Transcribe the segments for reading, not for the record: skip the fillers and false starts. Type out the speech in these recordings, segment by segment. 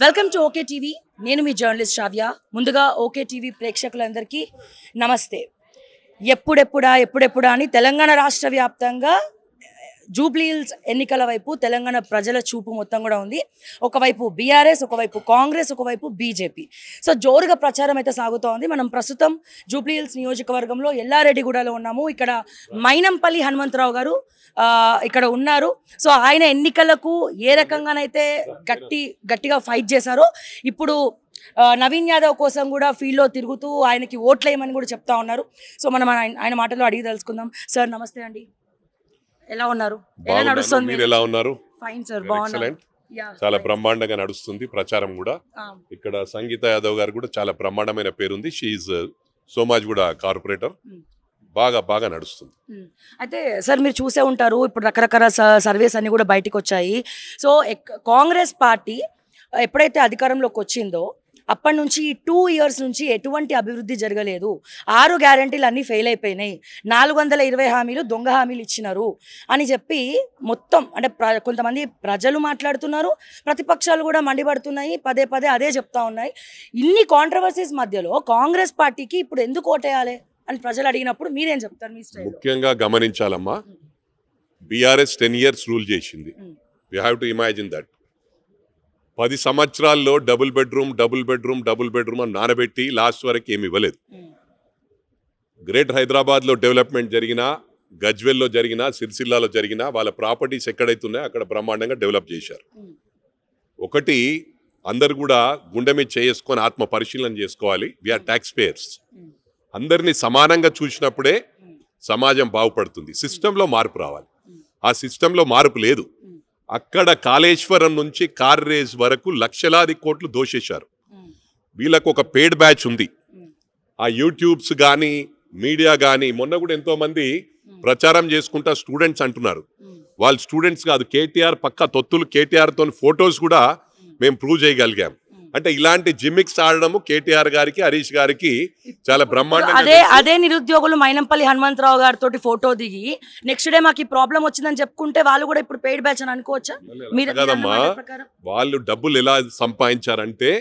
Welcome to okay TV. నేను మీ journalist శ్రావ్య. ముందుగా okay TV ప్రేక్షకులందరికీ నమస్తే. ఎప్పుడెప్పుడా అని తెలంగాణ రాష్ట్ర వ్యాప్తంగా జూబ్లీ హిల్స్ ఎన్నికల వైపు తెలంగాణ ప్రజల చూపు మొత్తం కూడా ఉంది. ఒకవైపు బీఆర్ఎస్, ఒకవైపు కాంగ్రెస్, ఒకవైపు బీజేపీ. సో జోరుగా ప్రచారం అయితే సాగుతూ ఉంది. మనం ప్రస్తుతం జూబ్లీ హిల్స్ నియోజకవర్గంలో ఎల్లారెడ్డిగూడలో ఉన్నాము. ఇక్కడ మైనంపల్లి హనుమంతరావు గారు ఇక్కడ ఉన్నారు. సో ఆయన ఎన్నికలకు ఏ రకంగానైతే గట్టిగా ఫైట్ చేశారో ఇప్పుడు నవీన్ యాదవ్ కోసం కూడా ఫీల్డ్లో తిరుగుతూ ఆయనకి ఓట్లేయమని కూడా చెప్తా ఉన్నారు. సో మనం ఆయన మాటలో అడిగి తెలుసుకుందాం. సార్ నమస్తే అండి, ఎలా ఉన్నారు? ఎలా నడుస్తుంది? మీరు ఎలా ఉన్నారు? ఫైన్ సార్, బాగున్నాను. చాలా బ్రహ్మాండంగా నడుస్తుంది ప్రచారం కూడా. ఇక్కడ సంగీత యాదవ్ గారు కూడా చాలా బ్రహ్మాండమైన పేరుంది. She Somajiguda corporator. బాగా నడుస్తుంది. అయితే సార్ మీరు చూసే ఉంటారు, ఇప్పుడు రకరకాల సర్వేస్ అన్ని కూడా బయటకు వచ్చాయి. సో కాంగ్రెస్ పార్టీ ఎప్పుడైతే అధికారంలోకి వచ్చిందో అప్పటి నుంచి 2 years నుంచి ఎటువంటి అభివృద్ధి జరగలేదు. 6 గ్యారంటీలు అన్నీ ఫెయిల్ అయిపోయినాయి. 420 హామీలు దొంగ హామీలు ఇచ్చినారు అని చెప్పి మొత్తం అంటే కొంతమంది ప్రజలు మాట్లాడుతున్నారు, ప్రతిపక్షాలు కూడా మండిపడుతున్నాయి, పదే అదే చెప్తా ఉన్నాయి. ఇన్ని కాంట్రవర్సీస్ మధ్యలో కాంగ్రెస్ పార్టీకి ఇప్పుడు ఎందుకు ఓటేయాలి అని ప్రజలు అడిగినప్పుడు మీరేం చెప్తారు? మీ స్టైల్ ముఖ్యంగా గమనించాలమ్మా, బీఆర్ఎస్ 10 years రూల్ చేసింది. You have to imagine that. 10 సంవత్సరాల్లో డబుల్ బెడ్రూమ్ అని నానబెట్టి లాస్ట్ వరకు ఏమి ఇవ్వలేదు. గ్రేట్ హైదరాబాద్లో డెవలప్మెంట్ జరిగినా, గజ్వెల్లో జరిగినా, సిరిసిల్లాలో జరిగినా వాళ్ళ ప్రాపర్టీస్ ఎక్కడైతున్నాయో అక్కడ బ్రహ్మాండంగా డెవలప్ చేశారు. ఒకటి అందరు కూడా గుండె మీద చేసుకొని ఆత్మ పరిశీలన చేసుకోవాలి. We are tax payers. అందరినీ సమానంగా చూసినప్పుడే సమాజం బాగుపడుతుంది. సిస్టంలో మార్పు రావాలి. ఆ సిస్టంలో మార్పు లేదు. అక్కడ కాళేశ్వరం నుంచి కార్ రేస్ వరకు లక్షలాది కోట్లు దోషేశారు. వీళ్ళకు ఒక పెయిడ్ బ్యాచ్ ఉంది. ఆ యూట్యూబ్స్ కానీ మీడియా కానీ మొన్న కూడా ఎంతో మంది ప్రచారం చేసుకుంటా స్టూడెంట్స్ అంటున్నారు. వాళ్ళు స్టూడెంట్స్ కాదు, కేటీఆర్ పక్క తొత్తులు. కేటీఆర్ తో ఫొటోస్ కూడా మేము ప్రూవ్ చేయగలిగాం. అంటే ఇలాంటి జిమ్మిక్స్ ఆడడము కేటీఆర్ గారికి, హరీష్ గారికి చాలా బ్రహ్మాండంగా. అదే నిరుద్యోగులు మైనంపల్లి హనుమంతరావు గారితో ఫోటో దిగి నెక్స్ట్ డే మాకు ఈ ప్రాబ్లం వచ్చిందని చెప్పుకుంటే వాళ్ళు కూడా ఇప్పుడు పెయిడ్ బ్యాచ్ అని అనుకోవచ్చా? కదమ్మా, వాళ్ళు డబ్బులు ఎలా సంపాదించారంటే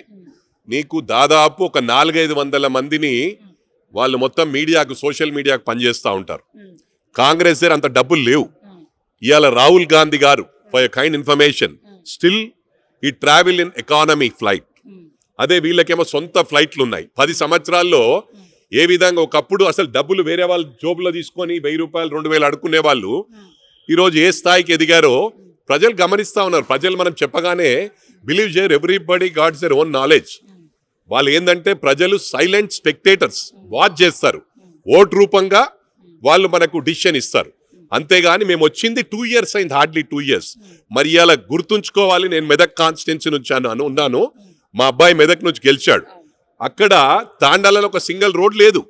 నీకు దాదాపు ఒక 400-500 మందిని వాళ్ళు మొత్తం మీడియాకు, సోషల్ మీడియాకు పనిచేస్తూ ఉంటారు. కాంగ్రెస్ దగ్గర అంత డబ్బులు లేవు. ఇవాళ రాహుల్ గాంధీ గారు, for your kind information, still ఈ ట్రావెల్ ఇన్ ఎకానమీ ఫ్లైట్. అదే వీళ్ళకేమో సొంత ఫ్లైట్లు ఉన్నాయి. 10 సంవత్సరాల్లో ఏ విధంగా ఒకప్పుడు అసలు డబ్బులు వేరే వాళ్ళు జోబులో తీసుకొని 1000 రూపాయలు 2000 అడుక్కునే వాళ్ళు ఈరోజు ఏ స్థాయికి ఎదిగారో ప్రజలు గమనిస్తూ ఉన్నారు. ప్రజలు మనం చెప్పగానే బిలీవ్ చేయరు. Everybody ghats their own knowledge. వాళ్ళు ఏంటంటే ప్రజలు సైలెంట్ స్పెక్టేటర్స్, వాచ్ చేస్తారు. ఓట్ రూపంగా వాళ్ళు మనకు డిసిషన్ ఇస్తారు. అంతేగాని మేము వచ్చింది 2 years అయింది, హార్డ్లీ 2 years. మరి ఇలా గుర్తుంచుకోవాలి. నేను మెదక్ కాన్స్టిట్యున్సీ నుంచి ఉన్నాను. మా అబ్బాయి మెదక్ నుంచి గెలిచాడు. అక్కడ తాండాలలో ఒక సింగిల్ రోడ్ లేదు.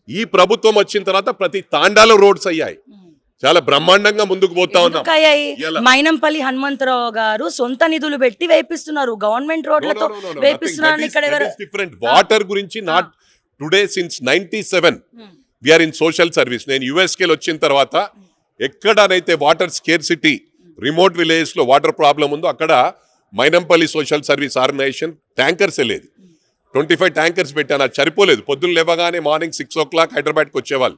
ఈ ప్రభుత్వం వచ్చిన తర్వాత ప్రతి తాండాలో రోడ్స్ అయ్యాయి. చాలా బ్రహ్మాండంగా ముందుకు పోతా ఉన్నాం. మైనంపల్లి హనుమంతరావు గారు సొంత నిధులు పెట్టి వేపిస్తున్నారు, గవర్నమెంట్ రోడ్లతో వేపిస్తున్నారు. డిఫరెంట్ వాటర్ గురించి not today, since 97 we are in social service. నేను యుఎస్కేలో వచ్చిన తర్వాత ఎక్కడనైతే వాటర్ స్కేర్సిటీ, రిమోట్ విలేజెస్ లో వాటర్ ప్రాబ్లం ఉందో అక్కడ Mainampalli social service organisation tankers వెళ్ళేది. 25 ట్యాంకర్స్ పెట్టాను. అది సరిపోలేదు. పొద్దున్న లేవగానే మార్నింగ్ 6 o'clock హైదరాబాద్కి వచ్చేవాళ్ళు.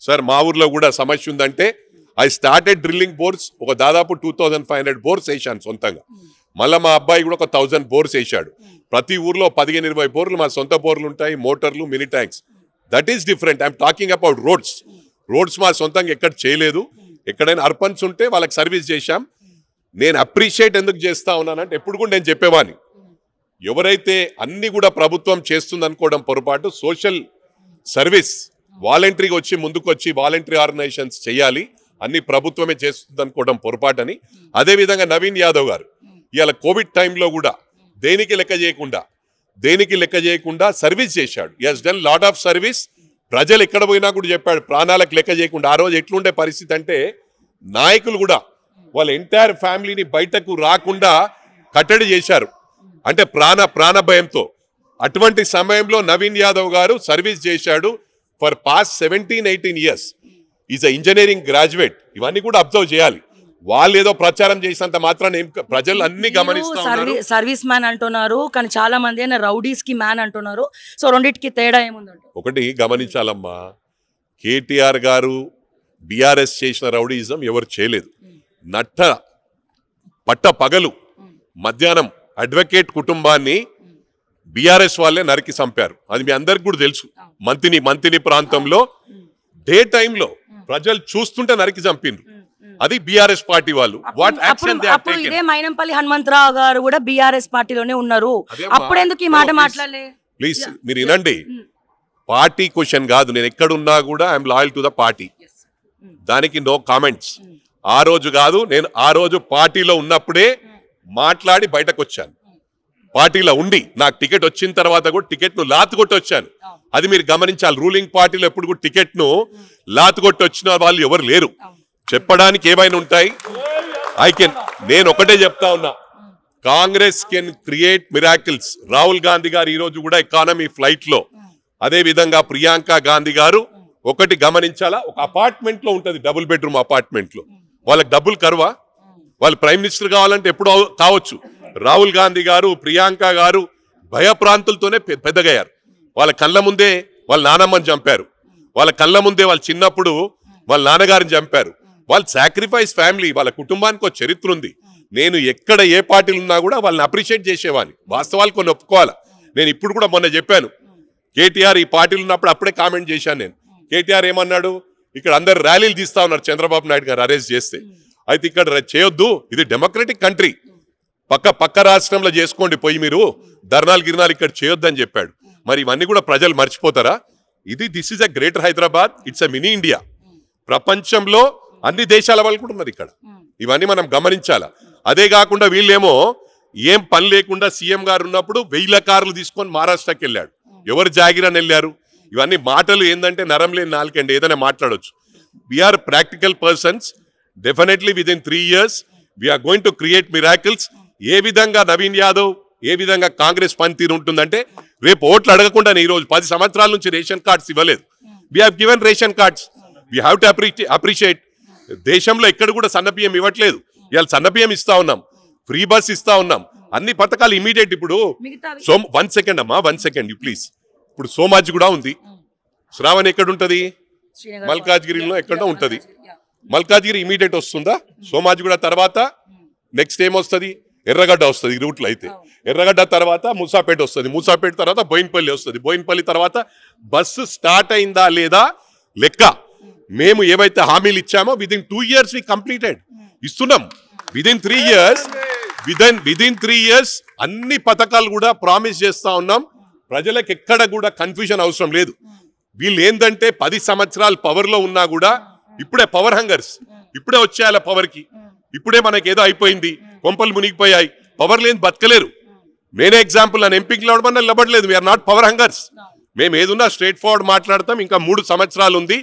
సార్ మా ఊర్లో కూడా సమస్య ఉందంటే ఐ స్టార్టెడ్ డ్రిల్లింగ్ బోర్స్. ఒక దాదాపు 2500 బోర్స్ వేసాను సొంతంగా. మళ్ళీ మా అబ్బాయి కూడా ఒక 1000 బోర్స్ వేసాడు. ప్రతి ఊర్లో 15-20 బోర్లు మా సొంత బోర్లు ఉంటాయి, మోటార్లు, mini tanks. That is different. I'm talking about roads మా సొంతంగా ఎక్కడ చేయలేదు. ఎక్కడైనా అర్పన్స్ ఉంటే వాళ్ళకి సర్వీస్ చేశాం. నేను అప్రిషియేట్ ఎందుకు చేస్తా ఉన్నానంటే ఎప్పుడు కూడా నేను చెప్పేవాని, ఎవరైతే అన్ని కూడా ప్రభుత్వం చేస్తుంది అనుకోవడం పొరపాటు. సోషల్ సర్వీస్ వాలంటరీగా వచ్చి ముందుకు వచ్చి వాలంటరీ ఆర్గనైజేషన్స్ చేయాలి, అన్ని ప్రభుత్వమే చేస్తుంది అనుకోవడం పొరపాటు అని. అదేవిధంగా నవీన్ యాదవ్ గారు ఇవాళ కోవిడ్ టైంలో కూడా దేనికి లెక్క చేయకుండా సర్వీస్ చేశాడు. He has done lot of service. ప్రజలు ఎక్కడ పోయినా కూడా చెప్పాడు, ప్రాణాలకు లెక్క చేయకుండా. ఆ రోజు ఎట్లుండే పరిస్థితి అంటే నాయకులు కూడా వాళ్ళ ఎంటైర్ ఫ్యామిలీని బయటకు రాకుండా కట్టడి చేశారు, అంటే ప్రాణ భయంతో. అటువంటి సమయంలో నవీన్ యాదవ్ గారు సర్వీస్ చేశాడు for past 17-18 years. Is a engineering graduate. ఇవన్నీ కూడా అబ్జర్వ్ చేయాలి. వాళ్ళు ఏదో ప్రచారం చేసినంత మాత్రాన్ని ప్రజలు అన్ని గమనిస్తా ఉన్నారు. సర్వీస్ మ్యాన్ అంటున్నారు, కానీ చాలా మంది అయినా రౌడీస్ కి మ్యాన్ అంటున్నారు. సో రెండింటికి తేడా ఏముందంట? ఒకటి గమనించాలమ్మా, కేటీఆర్ గారు బీఆర్ఎస్ చేసిన రౌడీయిజం ఎవరు చేయలేదు. పట్ట పగలు మధ్యాహ్నం అడ్వకేట్ కుటుంబాన్ని బీఆర్ఎస్ వాళ్ళే నరికి చంపారు. అది మీ అందరికి కూడా తెలుసు. మంతిని ప్రాంతంలో డే టైంలో ప్రజలు చూస్తుంటే నరికి చంపిండ్రు. అది బీఆర్ఎస్ పార్టీ వాళ్ళు. What action they have taken. ఇదే మైనంపల్లి హనుమంతరావు గారు కూడా బీఆర్ఎస్ పార్టీలోనే ఉన్నారు. అప్పుడు ఎందుకు ఈ మాట మాట్లాడలే? ప్లీజ్ మీరు వినండి. పార్టీ క్వశ్చన్ కాదు. నేను ఎక్కడున్నా కూడా I'm loyal to the party. దానికి నో కామెంట్స్. ఆ రోజు కాదు, నేను ఆ రోజు పార్టీలో ఉన్నప్పుడే మాట్లాడి బయటకు వచ్చాను. పార్టీలో ఉండి నాకు టికెట్ వచ్చిన తర్వాత కూడా టికెట్ ను లాతుకొట్టి వచ్చాను. అది మీరు గమనించాలి. రూలింగ్ పార్టీలో ఎప్పుడు కూడా టికెట్ ను లాతుకొట్టి వచ్చిన వాళ్ళు ఎవరు లేరు. చెప్పడానికి ఏమైనా ఉంటాయి. నేను ఒకటే చెప్తా ఉన్నా, Congress can create miracles. Rahul Gandhi గారు ఈ రోజు కూడా ఎకానమీ ఫ్లైట్ లో, అదే విధంగా ప్రియాంక గాంధీ గారు ఒకటి గమనించాలా, ఒక అపార్ట్మెంట్ లో ఉంటది, డబుల్ బెడ్రూమ్ అపార్ట్మెంట్ లో. వాళ్ళకి డబ్బులు కరువా? వాళ్ళు ప్రైమ్ మినిస్టర్ కావాలంటే ఎప్పుడు కావచ్చు. రాహుల్ గాంధీ గారు, ప్రియాంక గారు భయప్రాంతులతోనే పెద్దగయ్యారు. వాళ్ళ కళ్ళ ముందే వాళ్ళ నానమ్మని చంపారు. వాళ్ళ కళ్ళ ముందే వాళ్ళ చిన్నప్పుడు వాళ్ళ నాన్నగారిని చంపారు. వాళ్ళు సాక్రిఫైస్ ఫ్యామిలీ. వాళ్ళ కుటుంబానికి ఒక చరిత్ర ఉంది. నేను ఎక్కడ ఏ పార్టీలు ఉన్నా కూడా వాళ్ళని అప్రిషియేట్ చేసేవాడిని. వాస్తవాలు కొన్ని ఒప్పుకోవాలి. నేను ఇప్పుడు కూడా మొన్న చెప్పాను, కేటీఆర్ ఈ పార్టీలు ఉన్నప్పుడు అప్పుడే కామెంట్ చేశాను నేను. కేటీఆర్ ఏమన్నాడు, ఇక్కడ అందరు ర్యాలీలు తీస్తా ఉన్నారు చంద్రబాబు నాయుడు గారు అరెస్ట్ చేస్తే. అయితే ఇక్కడ చేయొద్దు, ఇది డెమోక్రటిక్ కంట్రీ, పక్క రాష్ట్రంలో చేసుకోండి, పోయి మీరు ధర్నాలు గిర్నాలు ఇక్కడ చేయొద్దని చెప్పాడు. మరి ఇవన్నీ కూడా ప్రజలు మర్చిపోతారా? This is a greater Hyderabad, it's a mini India. ప్రపంచంలో అన్ని దేశాల వాళ్ళు కూడా ఉన్నారు ఇక్కడ. ఇవన్నీ మనం గమనించాలా. అదే కాకుండా వీళ్ళేమో ఏం పని లేకుండా సీఎం గారు ఉన్నప్పుడు 1000 కార్లు తీసుకొని మహారాష్ట్రకి వెళ్ళాడు. ఎవరు జాగిరని వెళ్ళారు? ఇవన్నీ మాటలు ఏంటంటే నరం లేని నాలుకండి, ఏదైనా మాట్లాడవచ్చు. We are practical persons. Definitely within 3 years we are going to create miracles. ఏ విధంగా నవీన్ యాదవ్, ఏ విధంగా కాంగ్రెస్ పనితీరు ఉంటుందంటే, రేపు ఓట్లు అడగకుండా ఈ రోజు 10 సంవత్సరాల నుంచి రేషన్ కార్డ్స్ ఇవ్వలేదు. We have given ration cards. We have to appreciate. దేశంలో ఎక్కడ కూడా సన్నబియ్యం ఇవ్వట్లేదు. ఇవాళ సన్నబియ్యం ఇస్తా ఉన్నాం, ఫ్రీ బస్ ఇస్తా ఉన్నాం, అన్ని పథకాలు ఇమీడియట్. ఇప్పుడు 1 second అమ్మా, 1 second ప్లీజ్. ఇప్పుడు సోమాజి కూడా ఉంది. శ్రావణి ఎక్కడ ఉంటది? మల్కాజ్గిరిలో ఎక్కడో ఉంటది. మల్కాజ్గిరి ఇమీడియట్ వస్తుందా? సోమాజి కూడా తర్వాత నెక్స్ట్ ఏమొస్తుంది? ఎర్రగడ్డ వస్తుంది ఈ రూట్లో. అయితే ఎర్రగడ్డ తర్వాత మూసాపేట వస్తుంది, మూసాపేట తర్వాత బోయిన్పల్లి వస్తుంది, బోయిన్పల్లి తర్వాత బస్సు స్టార్ట్ అయిందా లేదా లెక్క. మేము ఏవైతే హామీలు ఇచ్చామో విదిన్ 2 years వి కంప్లీటెడ్ ఇస్తున్నాం. విదిన్ 3 years విదిన్ 3 years అన్ని పథకాలు కూడా ప్రామిస్ చేస్తా ఉన్నాం. ప్రజలకు ఎక్కడ కూడా కన్ఫ్యూజన్ అవసరం లేదు. వీళ్ళు ఏంటంటే 10 సంవత్సరాలు పవర్ లో ఉన్నా కూడా ఇప్పుడే పవర్ హంగర్స్, ఇప్పుడే వచ్చేయాల పవర్ కి. ఇప్పుడే మనకి ఏదో అయిపోయింది, కొంపలు మునిగిపోయాయి, పవర్ లేని బతకలేరు. నేనే ఎగ్జాంపుల్, నన్ను ఎంపీకి నిలబడమని నిలబడలేదు. We are not power hungers. మేము ఏదున్నా స్ట్రైట్ ఫార్వర్డ్ మాట్లాడతాం. ఇంకా 3 సంవత్సరాలు ఉంది.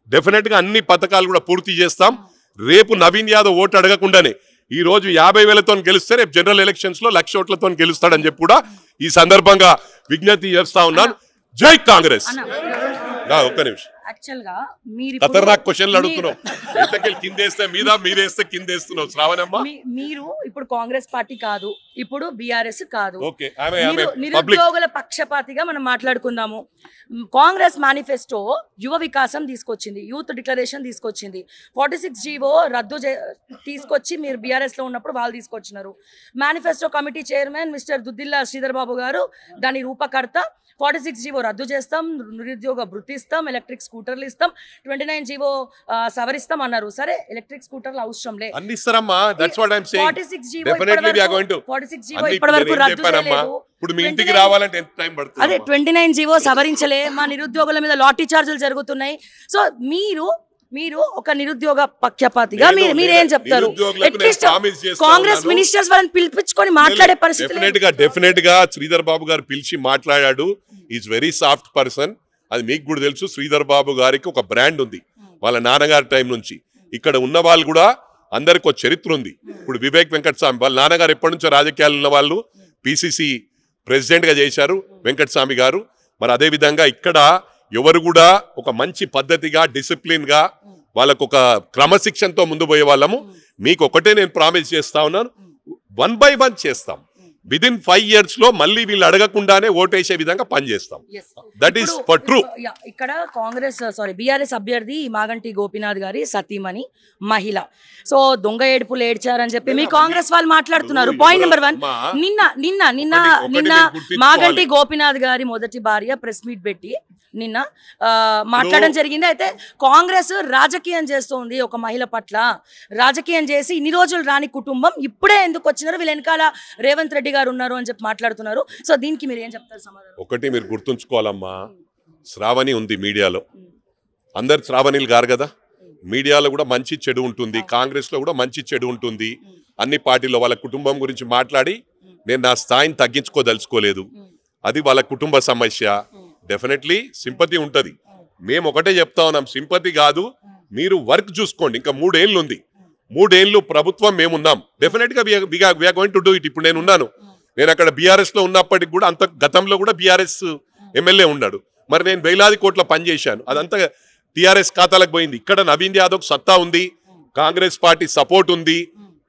డెఫినెట్ గా అన్ని పథకాలు కూడా పూర్తి చేస్తాం. రేపు నవీన్ యాదవ్ ఓటు అడగకుండానే ఈ రోజు 50,000తో గెలిస్తే రేపు జనరల్ ఎలక్షన్స్ లో 1,00,000 ఓట్లతో గెలుస్తాడని చెప్పి కూడా ఈ సందర్భంగా విజ్ఞప్తి చేస్తా ఉన్నాను. జై కాంగ్రెస్. ఒక్క నిమిషం, ఖతర్నాక్ క్వశ్చన్లు అడుగుతున్నావు. కిందేస్తే మీద, మీరేస్తే కిందేస్తున్నావు. శ్రావణమ్మ, మీరు ఇప్పుడు కాంగ్రెస్ పార్టీ కాదు, ఇప్పుడు బీఆర్ఎస్ కాదు, ఓకే, నిరుద్యోగుల పక్షపాతిగా మనం మాట్లాడుకుందాము. కాంగ్రెస్ మేనిఫెస్టో యువ వికాసం తీసుకొచ్చింది, యూత్ డిక్లరేషన్ తీసుకొచ్చింది, 46 జీవో రద్దు తీసుకొచ్చి మీరు బీఆర్ఎస్ లో ఉన్నప్పుడు వాళ్ళు తీసుకొచ్చినారు. Manifesto committee chairman mister Duddilla Sridhar Babu గారు దాని రూపకర్త. 46 జీవో రద్దు చేస్తాం, నిరుద్యోగ వృత్తి ఇస్తాం, ఎలక్ట్రిక్ స్కూటర్లు ఇస్తాం, 29 జీవో సవరిస్తాం అన్నారు. సరే, ఎలక్ట్రిక్ స్కూటర్లు అవసరం లేదు, 46 జీవో ఇప్పటివరకు రద్దు చేయలేదు. అదే 29 జీవో సవరించలే. మా నిరుద్యోగుల మీద లాఠీ చార్జీలు జరుగుతున్నాయి. సో మీరు ఒక నిరుద్యోగ పక్షపాతిగా మీరేం చెప్తారు? కాంగ్రెస్ మినిస్టర్స్ వాళ్ళని పిలిపించుకొని మాట్లాడే పరిస్థితి. డెఫినెట్ గా శ్రీధర్ బాబు గారు పిలిచి మాట్లాడాడు. Is very soft person. అది మీకు కూడా తెలుసు. శ్రీధర్ బాబు గారికి ఒక బ్రాండ్ ఉంది వాళ్ళ నాన్నగారి టైం నుంచి. ఇక్కడ ఉన్న వాళ్ళు కూడా అందరికి ఒక చరిత్ర ఉంది. ఇప్పుడు వివేక్ వెంకటస్వామి వాళ్ళ నాన్నగారు ఎప్పటి నుంచో రాజకీయాలు ఉన్న వాళ్ళు, పిసిసి ప్రెసిడెంట్ గా చేశారు వెంకటస్వామి గారు. మరి అదే విధంగా ఇక్కడ ఎవరు కూడా ఒక మంచి పద్ధతిగా, డిసిప్లిన్ గా వాళ్ళకు ఒక క్రమశిక్షణతో ముందు పోయే వాళ్ళము. మీకు ఒకటే నేను ప్రామిస్ చేస్తా ఉన్నాను, 1 by 1 చేస్తాం. విదిన్ 5 years లో మళ్ళీ వీళ్ళు అడగకుండానే ఓటేసే విధంగా పనిచేస్తాం. That is for true. ఇక్కడ కాంగ్రెస్ బీఆర్ఎస్ అభ్యర్థి మాగంటి గోపీనాథ్ గారి సతీమణి మహిళ. సో దొంగ ఏడుపులు ఏడ్చారని చెప్పి మీ కాంగ్రెస్ వాళ్ళు మాట్లాడుతున్నారు. పాయింట్ నెంబర్ 1, నిన్న మాగంటి గోపీనాథ్ గారి మొదటి భార్య ప్రెస్ మీట్ పెట్టి నిన్న మాట్లాడడం జరిగింది. అయితే కాంగ్రెస్ రాజకీయం చేస్తోంది, ఒక మహిళ పట్ల రాజకీయం చేసి ఇన్ని రోజులు రాని కుటుంబం ఇప్పుడే ఎందుకు వచ్చినారు, వీళ్ళ వెనకాల రేవంత్ రెడ్డి గారు ఉన్నారు అని చెప్పి మాట్లాడుతున్నారు. సో దీనికి మీరు ఏం చెప్తారు సమాధానం? ఒకటి మీరు గుర్తుంచుకోవాలమ్మా, శ్రావణి ఉంది మీడియాలో, అందరు శ్రావణిలు గారు కదా. మీడియాలో కూడా మంచి చెడు ఉంటుంది, కాంగ్రెస్ లో కూడా మంచి చెడు ఉంటుంది. అన్ని పార్టీలో వాళ్ళ కుటుంబం గురించి మాట్లాడి నేను నా స్థాయిని తగ్గించుకోదలుచుకోలేదు. అది వాళ్ళ కుటుంబ సమస్య. డెఫినెట్లీ సింపతి ఉంటుంది. మేము ఒకటే చెప్తా ఉన్నాం, సింపతి కాదు, మీరు వర్క్ చూసుకోండి. ఇంకా 3 ఏళ్ళు ఉంది, 3 ఏళ్ళు ప్రభుత్వం మేమున్నాం. డెఫినెట్ గా we are going to do it. ఇప్పుడు నేను ఉన్నాను, నేను అక్కడ బీఆర్ఎస్ లో ఉన్నప్పటికి కూడా అంత గతంలో కూడా బీఆర్ఎస్ ఎమ్మెల్యే ఉన్నాడు. మరి నేను వేలాది కోట్ల పని చేశాను, అదంతా టీఆర్ఎస్ ఖాతాలకు పోయింది. ఇక్కడ నవీన్ యాదవ్ సత్తా ఉంది, కాంగ్రెస్ పార్టీ సపోర్ట్ ఉంది,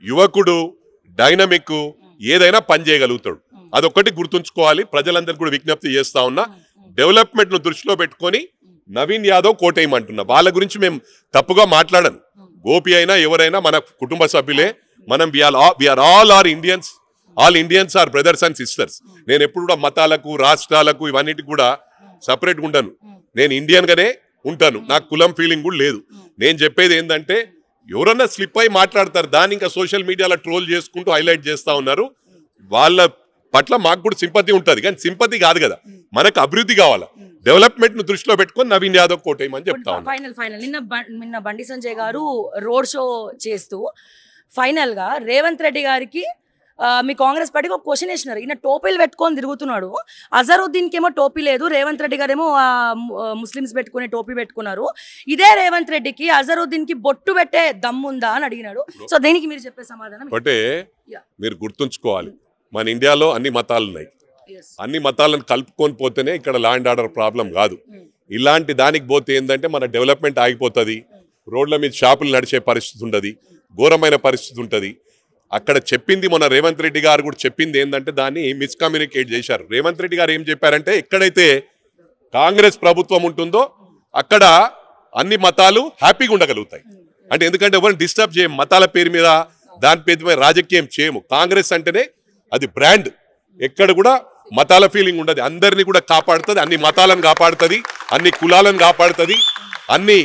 యువకుడు, డైనమిక్, ఏదైనా పని చేయగలుగుతాడు. అదొక్కటి గుర్తుంచుకోవాలి. ప్రజలందరికీ కూడా విజ్ఞప్తి చేస్తా ఉన్నా, డెవలప్మెంట్ ను దృష్టిలో పెట్టుకొని నవీన్ యాదవ్ కోటేయమంటున్నా. వాళ్ళ గురించి మేము తప్పుగా మాట్లాడను. గోపి అయినా ఎవరైనా మన కుటుంబ సభ్యులే. మనం we are all Indians. All Indians are brothers and sisters. నేను ఎప్పుడు కూడా మతాలకు, రాష్ట్రాలకు, ఇవన్నిటికి కూడా సపరేట్గా ఉండను. నేను ఇండియన్ గానే ఉంటాను. నాకు కులం ఫీలింగ్ కూడా లేదు. నేను చెప్పేది ఏంటంటే, ఎవరన్నా స్లిప్ అయి మాట్లాడతారు, దాన్ని ఇంకా సోషల్ మీడియాలో ట్రోల్ చేసుకుంటూ హైలైట్ చేస్తా ఉన్నారు. వాళ్ళ పట్ల మాకు కూడా సింపతి ఉంటుంది, కానీ సింపతి కాదు కదా, మనకు అభివృద్ధి కావాలా. డెవలప్మెంట్ ను దృష్టిలో పెట్టుకొని నవీన్ యాదవ్ కోటేయమని చెప్తా ఉన్నాను. ఫైనల్ నిన్న బండి సంజయ్ గారు రోడ్ షో చేస్తూ ఫైనల్ గా రేవంత్ రెడ్డి గారికి మీ కాంగ్రెస్ పార్టీకి ఒక క్వశ్చన్ వేసినారు. ఈయన టోపీలు పెట్టుకొని తిరుగుతున్నాడు, అజరుద్దీన్కి ఏమో టోపీ లేదు, రేవంత్ రెడ్డి గారు ఏమో ముస్లిమ్స్ పెట్టుకునే టోపీ పెట్టుకున్నారు. ఇదే రేవంత్ రెడ్డికి అజరుద్దీన్కి బొట్టు పెట్టే దమ్ముందా అని అడిగినాడు. సో దీనికి మీరు చెప్పే సమాధానం? అంటే మీరు గుర్తుంచుకోవాలి, మన ఇండియాలో అన్ని మతాలు ఉన్నాయి. అన్ని మతాలను కలుపుకొని పోతేనే ఇక్కడ లా అండ్ ఆర్డర్ ప్రాబ్లం కాదు. ఇలాంటి దానికి పోతే ఏంటంటే మన డెవలప్మెంట్ ఆగిపోతుంది. రోడ్ల మీద షాపులు నడిచే పరిస్థితి ఉండదు, ఘోరమైన పరిస్థితి ఉంటుంది. అక్కడ చెప్పింది మన రేవంత్ రెడ్డి గారు కూడా చెప్పింది ఏంటంటే దాన్ని మిస్కమ్యూనికేట్ చేశారు. రేవంత్ రెడ్డి గారు ఏం చెప్పారంటే, ఎక్కడైతే కాంగ్రెస్ ప్రభుత్వం ఉంటుందో అక్కడ అన్ని మతాలు హ్యాపీగా ఉండగలుగుతాయి. అంటే ఎందుకంటే ఎవరిని డిస్టర్బ్ చేయము, మతాల పేరు మీద దాని పేరు మీద రాజకీయం చేయము. కాంగ్రెస్ అంటేనే అది బ్రాండ్. ఎక్కడ కూడా మతాల ఫీలింగ్ ఉండదు, అందరినీ కూడా కాపాడుతుంది, అన్ని మతాలను కాపాడుతుంది, అన్ని కులాలను కాపాడుతుంది, అన్ని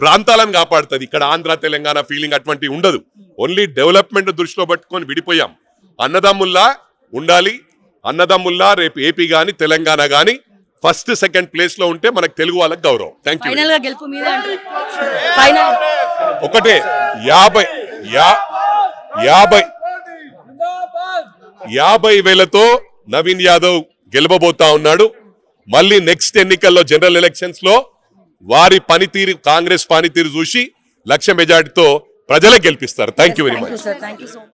ప్రాంతాలను కాపాడుతుంది. ఇక్కడ ఆంధ్ర తెలంగాణ ఫీలింగ్ అటువంటివి ఉండదు. ఓన్లీ డెవలప్మెంట్ దృష్టిలో పెట్టుకొని విడిపోయాం. అన్నదమ్ముల్లా ఉండాలి. అన్నదమ్ముల్లా రేపు ఏపీ గాని తెలంగాణ గాని ఫస్ట్ సెకండ్ ప్లేస్ లో ఉంటే మనకు తెలుగు వాళ్ళకి గౌరవం. Thank you. ఒకటే 50,000తో నవీన్ యాదవ్ గెలవబోతా ఉన్నాడు. మళ్ళీ నెక్స్ట్ ఎన్నికల్లో జనరల్ ఎలక్షన్స్ లో వారి పనితీరు, కాంగ్రెస్ పనితీరు చూసి 1,00,000 మెజార్టీతో ప్రజలే గెలిపిస్తారు. Thank you very much.